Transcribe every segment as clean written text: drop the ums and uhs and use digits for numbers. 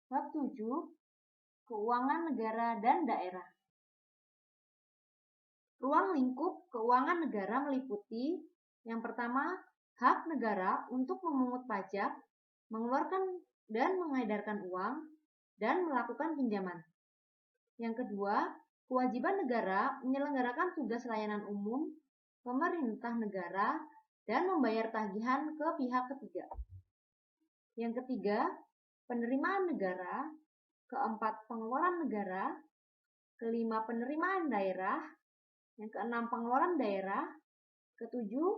Bab 7, Keuangan Negara dan Daerah. Ruang lingkup keuangan negara meliputi yang pertama, hak negara untuk memungut pajak, mengeluarkan dan mengedarkan uang, dan melakukan pinjaman. Yang kedua, kewajiban negara menyelenggarakan tugas layanan umum, pemerintah negara, dan membayar tagihan ke pihak ketiga. Yang ketiga, penerimaan negara. Keempat, pengeluaran negara. Kelima, penerimaan daerah. Yang keenam, pengeluaran daerah. Ketujuh,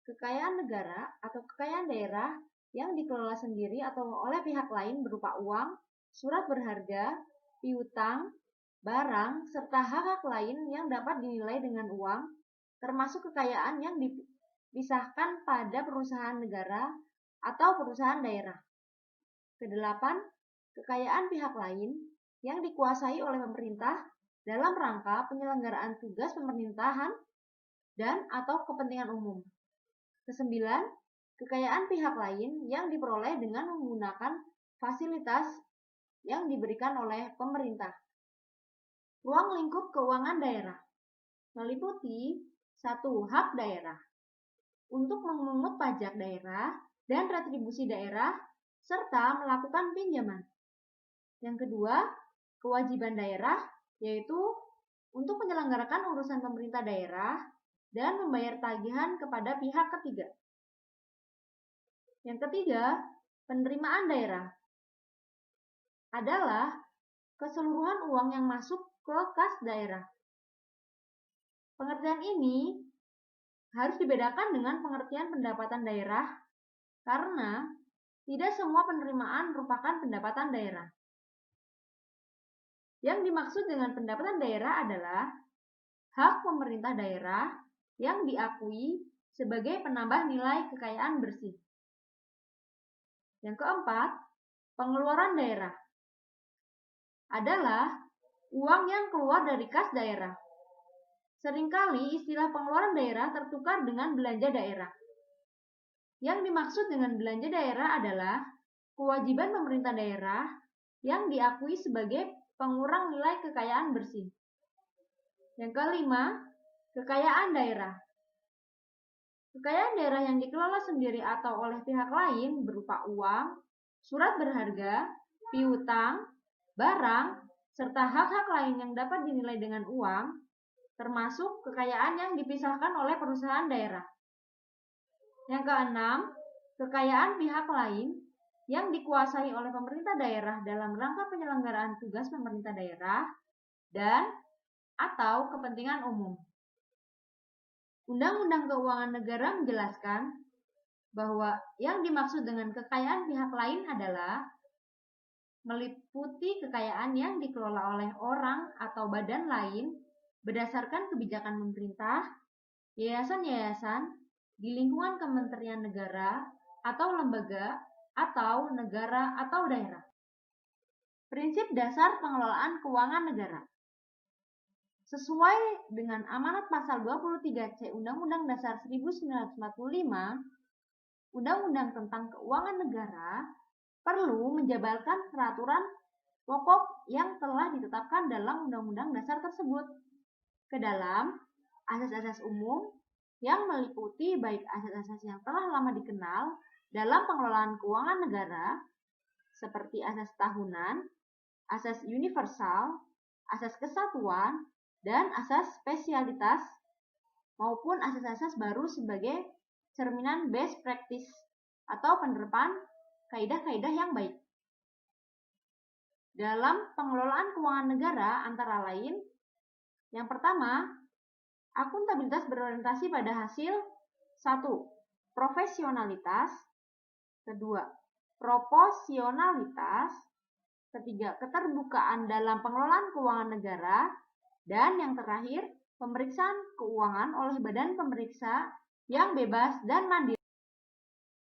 kekayaan negara atau kekayaan daerah yang dikelola sendiri atau oleh pihak lain berupa uang, surat berharga, piutang, barang, serta hak-hak lain yang dapat dinilai dengan uang, termasuk kekayaan yang dipisahkan pada perusahaan negara atau perusahaan daerah. Kedelapan, kekayaan pihak lain yang dikuasai oleh pemerintah dalam rangka penyelenggaraan tugas pemerintahan dan atau kepentingan umum. Kesembilan, kekayaan pihak lain yang diperoleh dengan menggunakan fasilitas yang diberikan oleh pemerintah. Ruang lingkup keuangan daerah meliputi 1. Hak daerah untuk memungut pajak daerah dan retribusi daerah serta melakukan pinjaman. Yang kedua, kewajiban daerah yaitu untuk menyelenggarakan urusan pemerintah daerah dan membayar tagihan kepada pihak ketiga. Yang ketiga, penerimaan daerah adalah keseluruhan uang yang masuk ke kas daerah. Pengertian ini harus dibedakan dengan pengertian pendapatan daerah karena tidak semua penerimaan merupakan pendapatan daerah. Yang dimaksud dengan pendapatan daerah adalah hak pemerintah daerah yang diakui sebagai penambah nilai kekayaan bersih. Yang keempat, pengeluaran daerah adalah uang yang keluar dari kas daerah. Seringkali istilah pengeluaran daerah tertukar dengan belanja daerah. Yang dimaksud dengan belanja daerah adalah kewajiban pemerintah daerah yang diakui sebagai pengurang nilai kekayaan bersih. Yang kelima, kekayaan daerah. Kekayaan daerah yang dikelola sendiri atau oleh pihak lain berupa uang, surat berharga, piutang, barang, serta hak-hak lain yang dapat dinilai dengan uang, termasuk kekayaan yang dipisahkan oleh perusahaan daerah. Yang keenam, kekayaan pihak lain yang dikuasai oleh pemerintah daerah dalam rangka penyelenggaraan tugas pemerintah daerah dan atau kepentingan umum. Undang-Undang Keuangan Negara menjelaskan bahwa yang dimaksud dengan kekayaan pihak lain adalah meliputi kekayaan yang dikelola oleh orang atau badan lain berdasarkan kebijakan pemerintah, yayasan-yayasan, di lingkungan kementerian negara atau lembaga atau negara atau daerah. Prinsip dasar pengelolaan keuangan negara. Sesuai dengan amanat pasal 23C Undang-Undang Dasar 1945, Undang-Undang tentang Keuangan Negara perlu menjabarkan peraturan pokok yang telah ditetapkan dalam Undang-Undang Dasar tersebut ke dalam asas-asas umum yang meliputi baik asas-asas yang telah lama dikenal dalam pengelolaan keuangan negara seperti asas tahunan, asas universal, asas kesatuan, dan asas spesialitas maupun asas-asas baru sebagai cerminan best practice atau penerapan kaidah-kaidah yang baik. Dalam pengelolaan keuangan negara antara lain, yang pertama, akuntabilitas berorientasi pada hasil. 1. Profesionalitas. Kedua, proporsionalitas. Ketiga, keterbukaan dalam pengelolaan keuangan negara. Dan yang terakhir, pemeriksaan keuangan oleh badan pemeriksa yang bebas dan mandiri.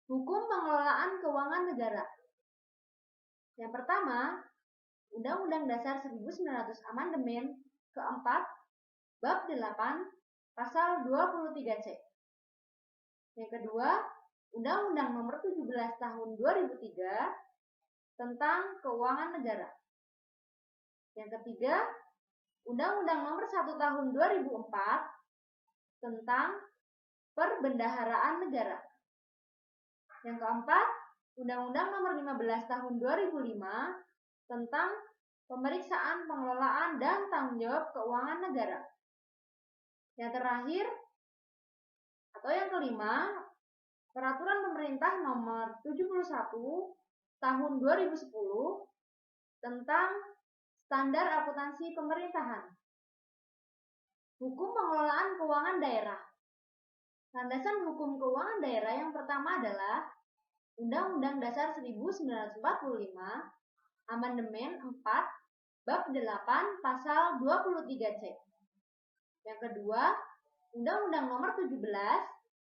Hukum pengelolaan keuangan negara. Yang pertama, Undang-Undang Dasar 1900 Amandemen keempat, Bab 8, Pasal 23C. Yang kedua, Undang-Undang Nomor 17 Tahun 2003 tentang keuangan negara. Yang ketiga, Undang-Undang Nomor 1 Tahun 2004 tentang Perbendaharaan Negara. Yang keempat, Undang-Undang Nomor 15 Tahun 2005 tentang Pemeriksaan Pengelolaan dan Tanggung Jawab Keuangan Negara. Yang terakhir, atau yang kelima, Peraturan Pemerintah Nomor 71 Tahun 2010 tentang Standar Akuntansi Pemerintahan. Hukum Pengelolaan Keuangan Daerah. Landasan hukum keuangan daerah yang pertama adalah Undang-Undang Dasar 1945, Amandemen 4, Bab 8, Pasal 23C. Yang kedua, Undang-Undang Nomor 17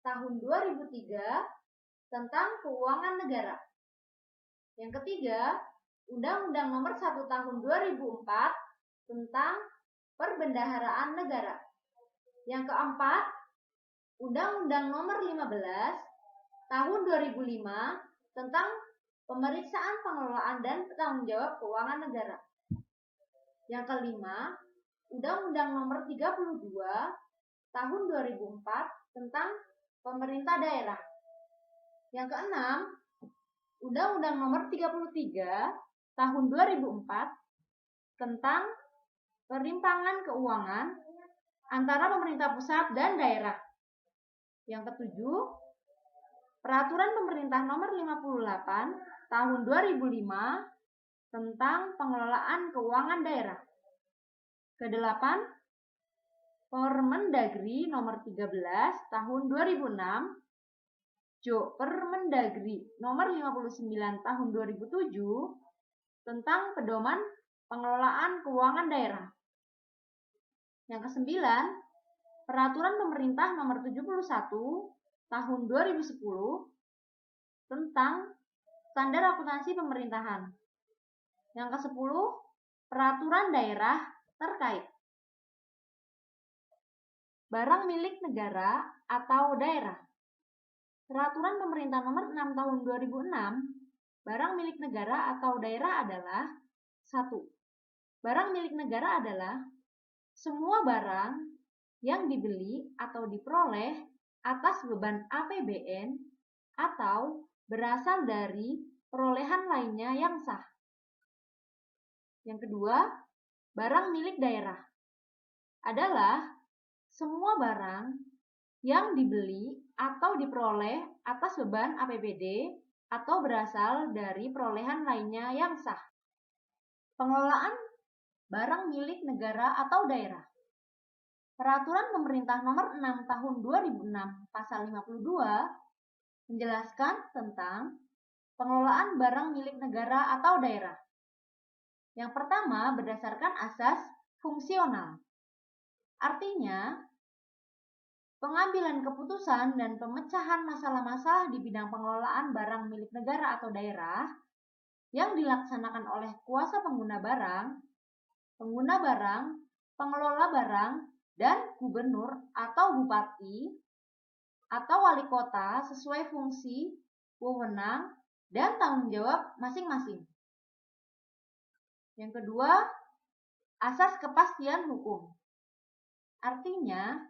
Tahun 2003 tentang Keuangan Negara. Yang ketiga, Undang-Undang Nomor 1 Tahun 2004 tentang Perbendaharaan Negara. Yang keempat, Undang-Undang Nomor 15 Tahun 2005 tentang Pemeriksaan Pengelolaan dan Tanggung Jawab Keuangan Negara. Yang kelima, Undang-Undang Nomor 32 Tahun 2004 tentang Pemerintah Daerah. Yang keenam, Undang-Undang Nomor 33 Tahun 2004 tentang Perimpangan Keuangan antara pemerintah pusat dan daerah. Yang ketujuh, Peraturan Pemerintah Nomor 58 Tahun 2005 tentang Pengelolaan Keuangan Daerah. Kedelapan, Permendagri Nomor 13 Tahun 2006, Permendagri Nomor 59 Tahun 2007 tentang Pedoman Pengelolaan Keuangan Daerah. Yang kesembilan, Peraturan Pemerintah Nomor 71 Tahun 2010 tentang Standar Akuntansi Pemerintahan. Yang kesepuluh, Peraturan Daerah terkait. Barang milik negara atau daerah. Peraturan Pemerintah Nomor 6 Tahun 2006, barang milik negara atau daerah adalah 1. Barang milik negara adalah semua barang yang dibeli atau diperoleh atas beban APBN atau berasal dari perolehan lainnya yang sah. Yang kedua, barang milik daerah adalah semua barang yang dibeli atau diperoleh atas beban APBD atau berasal dari perolehan lainnya yang sah. Pengelolaan barang milik negara atau daerah. Peraturan Pemerintah Nomor 6 Tahun 2006 Pasal 52 menjelaskan tentang pengelolaan barang milik negara atau daerah. Yang pertama, berdasarkan asas fungsional. Artinya, pengambilan keputusan dan pemecahan masalah-masalah di bidang pengelolaan barang milik negara atau daerah yang dilaksanakan oleh kuasa pengguna barang, pengelola barang, dan gubernur atau bupati atau wali kota sesuai fungsi, wewenang, dan tanggung jawab masing-masing. Yang kedua, asas kepastian hukum. Artinya,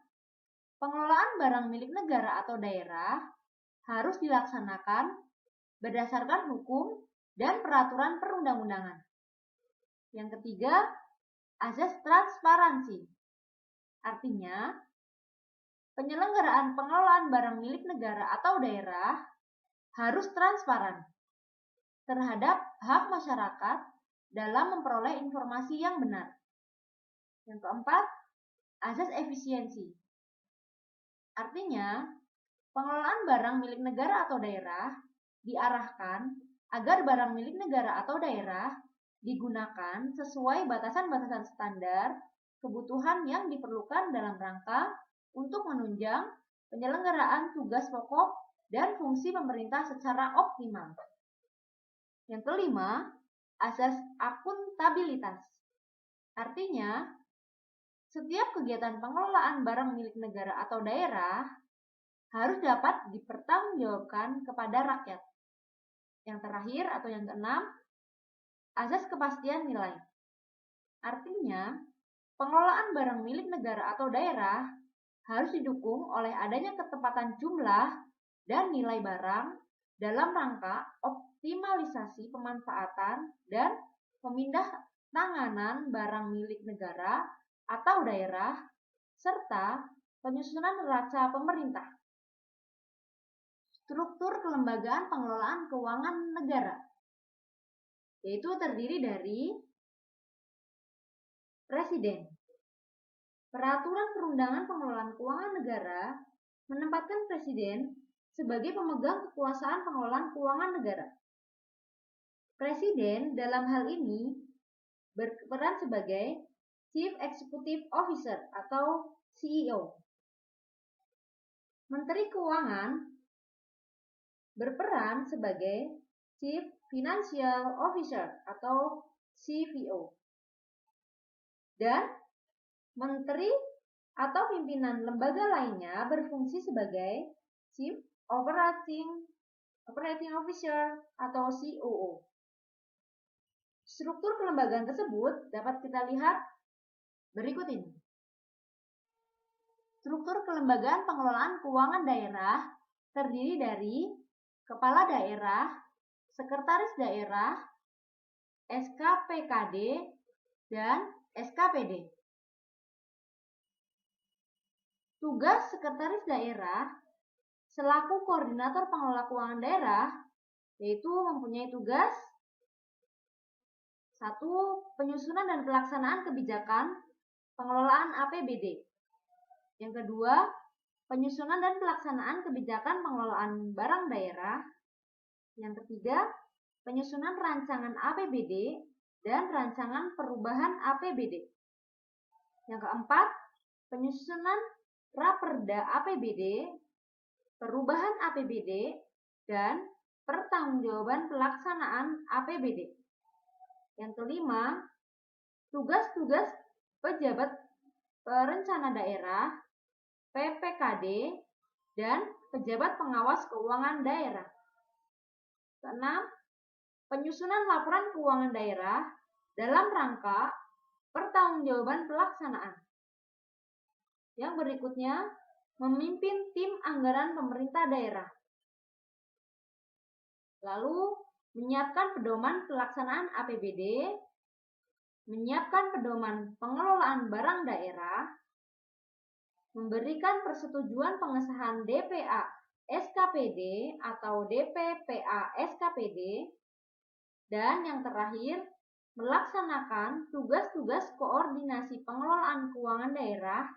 pengelolaan barang milik negara atau daerah harus dilaksanakan berdasarkan hukum dan peraturan perundang-undangan. Yang ketiga, asas transparansi. Artinya, penyelenggaraan pengelolaan barang milik negara atau daerah harus transparan terhadap hak masyarakat dalam memperoleh informasi yang benar. Yang keempat, asas efisiensi. Artinya, pengelolaan barang milik negara atau daerah diarahkan agar barang milik negara atau daerah digunakan sesuai batasan-batasan standar kebutuhan yang diperlukan dalam rangka untuk menunjang penyelenggaraan tugas pokok dan fungsi pemerintah secara optimal. Yang kelima, asas akuntabilitas. Artinya, setiap kegiatan pengelolaan barang milik negara atau daerah harus dapat dipertanggungjawabkan kepada rakyat. Yang terakhir atau yang keenam, Azas kepastian nilai. Artinya, pengelolaan barang milik negara atau daerah harus didukung oleh adanya ketepatan jumlah dan nilai barang dalam rangka optimalisasi pemanfaatan dan pemindah tanganan barang milik negara atau daerah serta penyusunan neraca pemerintah. Struktur kelembagaan pengelolaan keuangan negara, yaitu terdiri dari Presiden. Peraturan Perundangan Pengelolaan Keuangan Negara menempatkan Presiden sebagai pemegang kekuasaan pengelolaan keuangan negara. Presiden dalam hal ini berperan sebagai Chief Executive Officer atau CEO. Menteri Keuangan berperan sebagai Chief Financial Officer atau CFO. Dan menteri atau pimpinan lembaga lainnya berfungsi sebagai Chief Operating Officer atau COO. Struktur kelembagaan tersebut dapat kita lihat berikut ini. Struktur kelembagaan pengelolaan keuangan daerah terdiri dari Kepala Daerah, Sekretaris Daerah, SKPKD, dan SKPD. Tugas Sekretaris Daerah selaku koordinator pengelola keuangan daerah yaitu mempunyai tugas 1. Penyusunan dan pelaksanaan kebijakan pengelolaan APBD. Yang kedua, penyusunan dan pelaksanaan kebijakan pengelolaan barang daerah. Yang ketiga, penyusunan rancangan APBD dan rancangan perubahan APBD. Yang keempat, penyusunan Raperda APBD, perubahan APBD, dan pertanggungjawaban pelaksanaan APBD. Yang kelima, tugas-tugas pejabat perencana daerah, PPKD, dan pejabat pengawas keuangan daerah. Keenam, penyusunan laporan keuangan daerah dalam rangka pertanggungjawaban pelaksanaan. Yang berikutnya, memimpin tim anggaran pemerintah daerah. Lalu, menyiapkan pedoman pelaksanaan APBD, menyiapkan pedoman pengelolaan barang daerah, memberikan persetujuan pengesahan DPA SKPD atau DPPA SKPD, dan yang terakhir, melaksanakan tugas-tugas koordinasi pengelolaan keuangan daerah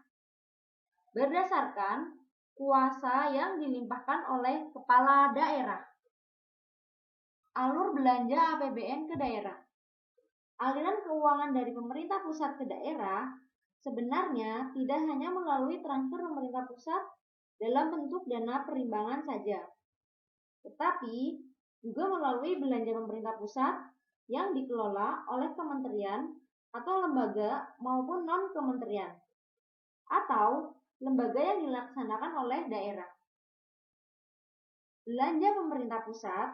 berdasarkan kuasa yang dilimpahkan oleh kepala daerah. Alur belanja APBN ke daerah. Aliran keuangan dari pemerintah pusat ke daerah sebenarnya tidak hanya melalui transfer pemerintah pusat dalam bentuk dana perimbangan saja, tetapi juga melalui belanja pemerintah pusat yang dikelola oleh kementerian atau lembaga maupun non-kementerian, atau lembaga yang dilaksanakan oleh daerah. Belanja pemerintah pusat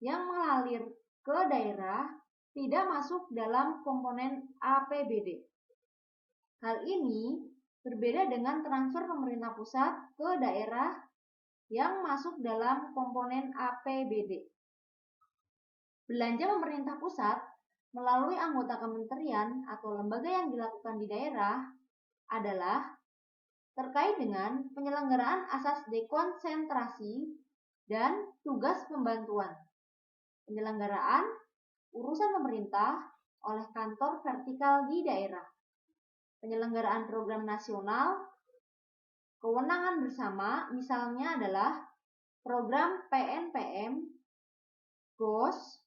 yang mengalir ke daerah tidak masuk dalam komponen APBD. Hal ini berbeda dengan transfer pemerintah pusat ke daerah yang masuk dalam komponen APBD. Belanja pemerintah pusat melalui anggota kementerian atau lembaga yang dilakukan di daerah adalah terkait dengan penyelenggaraan asas dekonsentrasi dan tugas pembantuan, penyelenggaraan urusan pemerintah oleh kantor vertikal di daerah, penyelenggaraan program nasional, kewenangan bersama misalnya adalah program PNPM, GOS,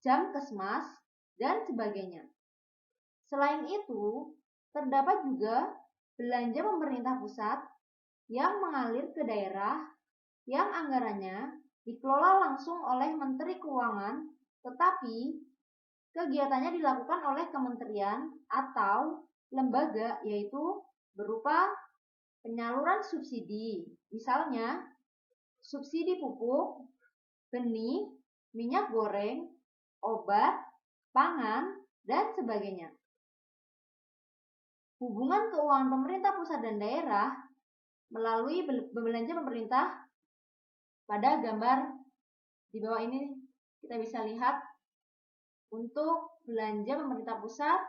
Jamkesmas, dan sebagainya. Selain itu, terdapat juga belanja pemerintah pusat yang mengalir ke daerah yang anggarannya dikelola langsung oleh Menteri Keuangan, tetapi kegiatannya dilakukan oleh kementerian atau lembaga, yaitu berupa penyaluran subsidi, misalnya subsidi pupuk, benih, minyak goreng, obat, pangan, dan sebagainya. Hubungan keuangan pemerintah pusat dan daerah melalui belanja pemerintah pada gambar di bawah ini kita bisa lihat untuk belanja pemerintah pusat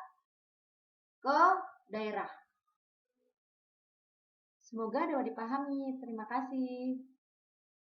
ke daerah. Semoga dapat dipahami. Terima kasih.